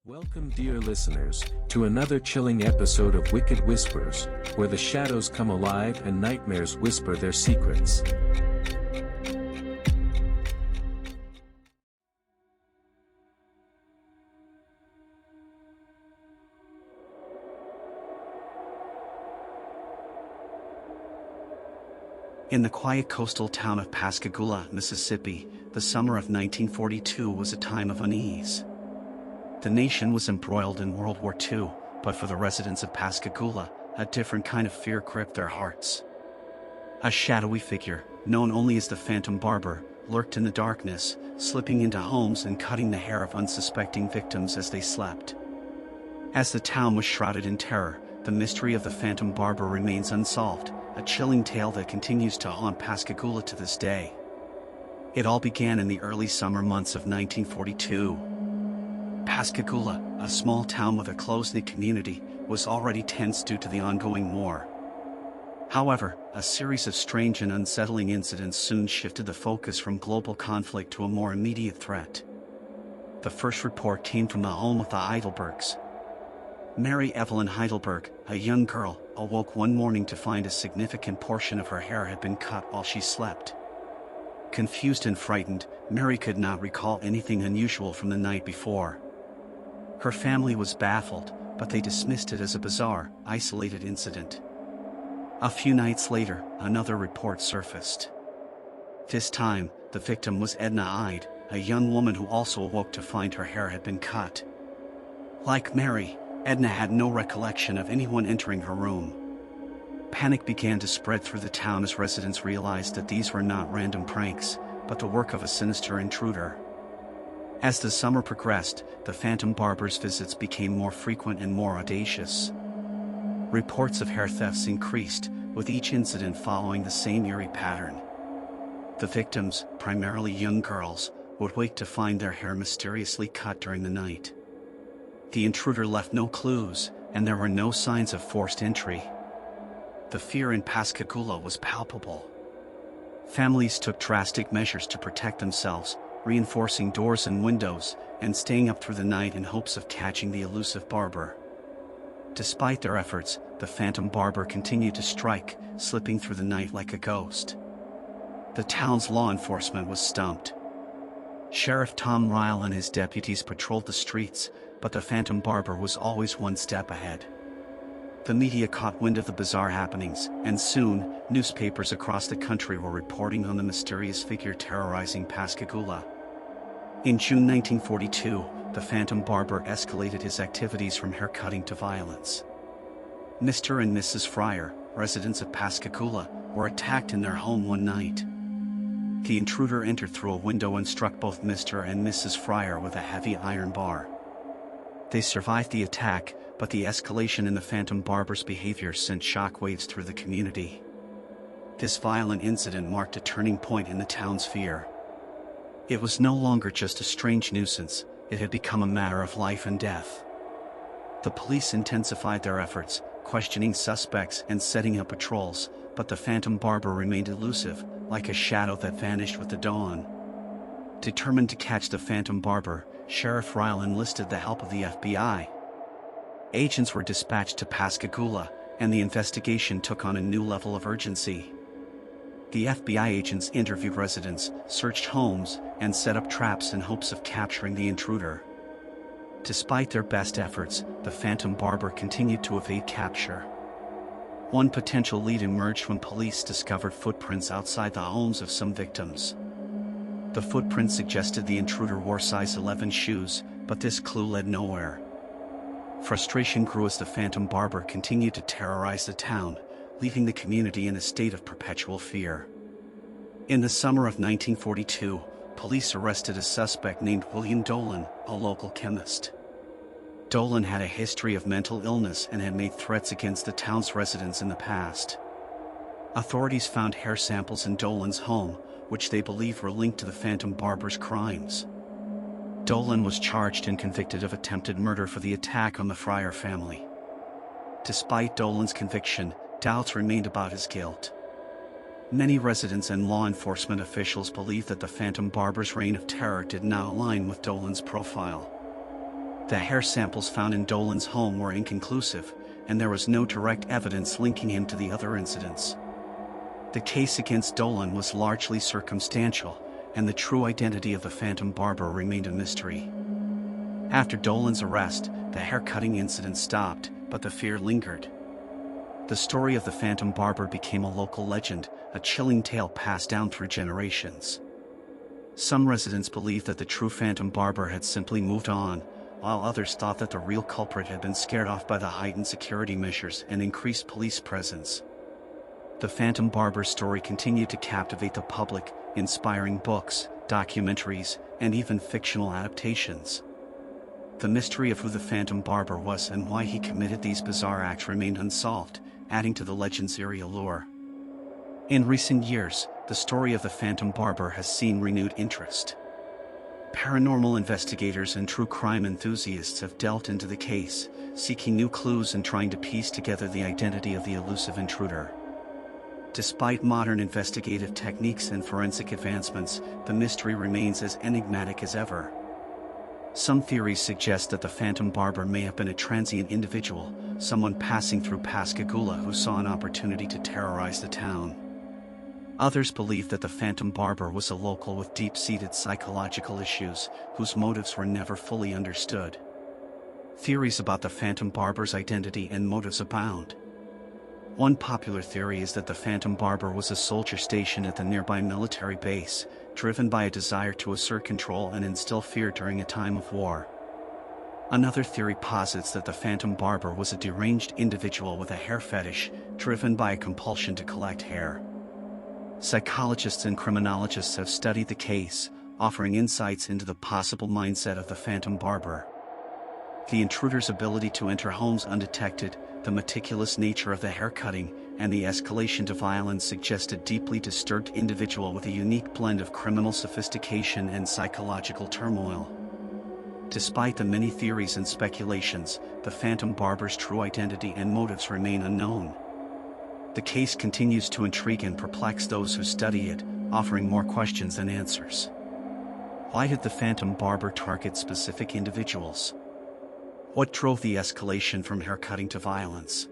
Welcome, dear listeners, to another chilling episode of Wicked Whispers, where the shadows come alive and nightmares whisper their secrets. In the quiet coastal town of Pascagoula, Mississippi, the summer of 1942 was a time of unease. The nation was embroiled in World War II, but for the residents of Pascagoula, a different kind of fear gripped their hearts. A shadowy figure, known only as the Phantom Barber, lurked in the darkness, slipping into homes and cutting the hair of unsuspecting victims as they slept. As the town was shrouded in terror, the mystery of the Phantom Barber remains unsolved, a chilling tale that continues to haunt Pascagoula to this day. It all began in the early summer months of 1942. Pascagoula, a small town with a close-knit community, was already tense due to the ongoing war. However, a series of strange and unsettling incidents soon shifted the focus from global conflict to a more immediate threat. The first report came from the home of the Heidelbergs. Mary Evelyn Heidelberg, a young girl, awoke one morning to find a significant portion of her hair had been cut while she slept. Confused and frightened, Mary could not recall anything unusual from the night before. Her family was baffled, but they dismissed it as a bizarre, isolated incident. A few nights later, another report surfaced. This time, the victim was Edna Ide, a young woman who also awoke to find her hair had been cut. Like Mary, Edna had no recollection of anyone entering her room. Panic began to spread through the town as residents realized that these were not random pranks, but the work of a sinister intruder. As the summer progressed, the Phantom Barber's visits became more frequent and more audacious. Reports of hair thefts increased, with each incident following the same eerie pattern. The victims, primarily young girls, would wake to find their hair mysteriously cut during the night. The intruder left no clues, and there were no signs of forced entry. The fear in Pascagoula was palpable. Families took drastic measures to protect themselves, reinforcing doors and windows, and staying up through the night in hopes of catching the elusive barber. Despite their efforts, the Phantom Barber continued to strike, slipping through the night like a ghost. The town's law enforcement was stumped. Sheriff Tom Ryle and his deputies patrolled the streets, but the Phantom Barber was always one step ahead. The media caught wind of the bizarre happenings, and soon, newspapers across the country were reporting on the mysterious figure terrorizing Pascagoula. In June 1942, the Phantom Barber escalated his activities from haircutting to violence. Mr. and Mrs. Fryer, residents of Pascagoula, were attacked in their home one night. The intruder entered through a window and struck both Mr. and Mrs. Fryer with a heavy iron bar. They survived the attack, but the escalation in the Phantom Barber's behavior sent shockwaves through the community. This violent incident marked a turning point in the town's fear. It was no longer just a strange nuisance, it had become a matter of life and death. The police intensified their efforts, questioning suspects and setting up patrols, but the Phantom Barber remained elusive, like a shadow that vanished with the dawn. Determined to catch the Phantom Barber, Sheriff Ryle enlisted the help of the FBI. Agents were dispatched to Pascagoula, and the investigation took on a new level of urgency. The FBI agents interviewed residents, searched homes, and set up traps in hopes of capturing the intruder. Despite their best efforts, the Phantom Barber continued to evade capture. One potential lead emerged when police discovered footprints outside the homes of some victims. The footprints suggested the intruder wore size 11 shoes, but this clue led nowhere. Frustration grew as the Phantom Barber continued to terrorize the town, leaving the community in a state of perpetual fear. In the summer of 1942, police arrested a suspect named William Dolan, a local chemist. Dolan had a history of mental illness and had made threats against the town's residents in the past. Authorities found hair samples in Dolan's home, which they believed were linked to the Phantom Barber's crimes. Dolan was charged and convicted of attempted murder for the attack on the Fryer family. Despite Dolan's conviction, doubts remained about his guilt. Many residents and law enforcement officials believed that the Phantom Barber's reign of terror did not align with Dolan's profile. The hair samples found in Dolan's home were inconclusive, and there was no direct evidence linking him to the other incidents. The case against Dolan was largely circumstantial, and the true identity of the Phantom Barber remained a mystery. After Dolan's arrest, the haircutting incident stopped, but the fear lingered. The story of the Phantom Barber became a local legend, a chilling tale passed down through generations. Some residents believed that the true Phantom Barber had simply moved on, while others thought that the real culprit had been scared off by the heightened security measures and increased police presence. The Phantom Barber story continued to captivate the public, inspiring books, documentaries, and even fictional adaptations. The mystery of who the Phantom Barber was and why he committed these bizarre acts remained unsolved, adding to the legend's eerie allure. In recent years, the story of the Phantom Barber has seen renewed interest. Paranormal investigators and true crime enthusiasts have delved into the case, seeking new clues and trying to piece together the identity of the elusive intruder. Despite modern investigative techniques and forensic advancements, the mystery remains as enigmatic as ever. Some theories suggest that the Phantom Barber may have been a transient individual, someone passing through Pascagoula who saw an opportunity to terrorize the town. Others believe that the Phantom Barber was a local with deep-seated psychological issues, whose motives were never fully understood. Theories about the Phantom Barber's identity and motives abound. One popular theory is that the Phantom Barber was a soldier stationed at the nearby military base, driven by a desire to assert control and instill fear during a time of war. Another theory posits that the Phantom Barber was a deranged individual with a hair fetish, driven by a compulsion to collect hair. Psychologists and criminologists have studied the case, offering insights into the possible mindset of the Phantom Barber. The intruder's ability to enter homes undetected, the meticulous nature of the haircutting, and the escalation to violence suggest a deeply disturbed individual with a unique blend of criminal sophistication and psychological turmoil. Despite the many theories and speculations, the Phantom Barber's true identity and motives remain unknown. The case continues to intrigue and perplex those who study it, offering more questions than answers. Why did the Phantom Barber target specific individuals? What drove the escalation from haircutting to violence?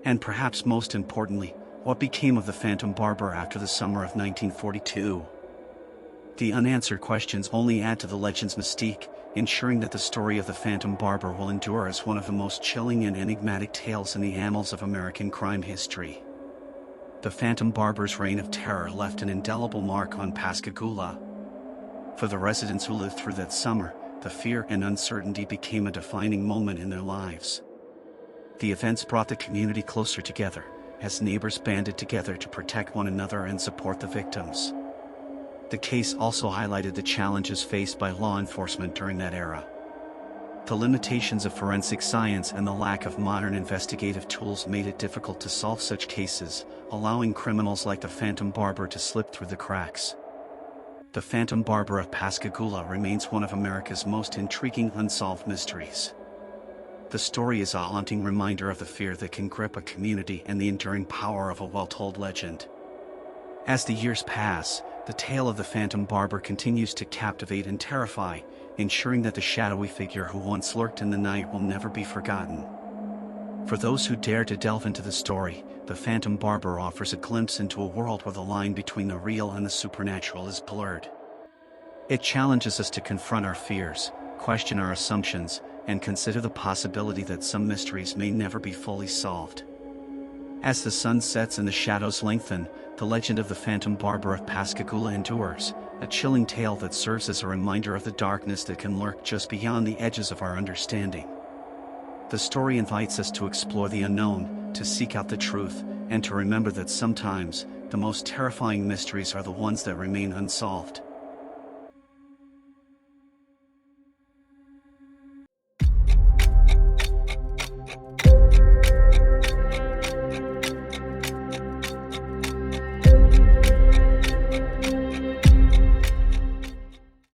And perhaps most importantly, what became of the Phantom Barber after the summer of 1942? The unanswered questions only add to the legend's mystique, ensuring that the story of the Phantom Barber will endure as one of the most chilling and enigmatic tales in the annals of American crime history. The Phantom Barber's reign of terror left an indelible mark on Pascagoula. For the residents who lived through that summer, the fear and uncertainty became a defining moment in their lives. The events brought the community closer together, as neighbors banded together to protect one another and support the victims. The case also highlighted the challenges faced by law enforcement during that era. The limitations of forensic science and the lack of modern investigative tools made it difficult to solve such cases, allowing criminals like the Phantom Barber to slip through the cracks. The Phantom Barber of Pascagoula remains one of America's most intriguing unsolved mysteries. The story is a haunting reminder of the fear that can grip a community and the enduring power of a well-told legend. As the years pass, the tale of the Phantom Barber continues to captivate and terrify, ensuring that the shadowy figure who once lurked in the night will never be forgotten. For those who dare to delve into the story, the Phantom Barber offers a glimpse into a world where the line between the real and the supernatural is blurred. It challenges us to confront our fears, question our assumptions, and consider the possibility that some mysteries may never be fully solved. As the sun sets and the shadows lengthen, the legend of the Phantom Barber of Pascagoula endures, a chilling tale that serves as a reminder of the darkness that can lurk just beyond the edges of our understanding. The story invites us to explore the unknown, to seek out the truth, and to remember that sometimes, the most terrifying mysteries are the ones that remain unsolved.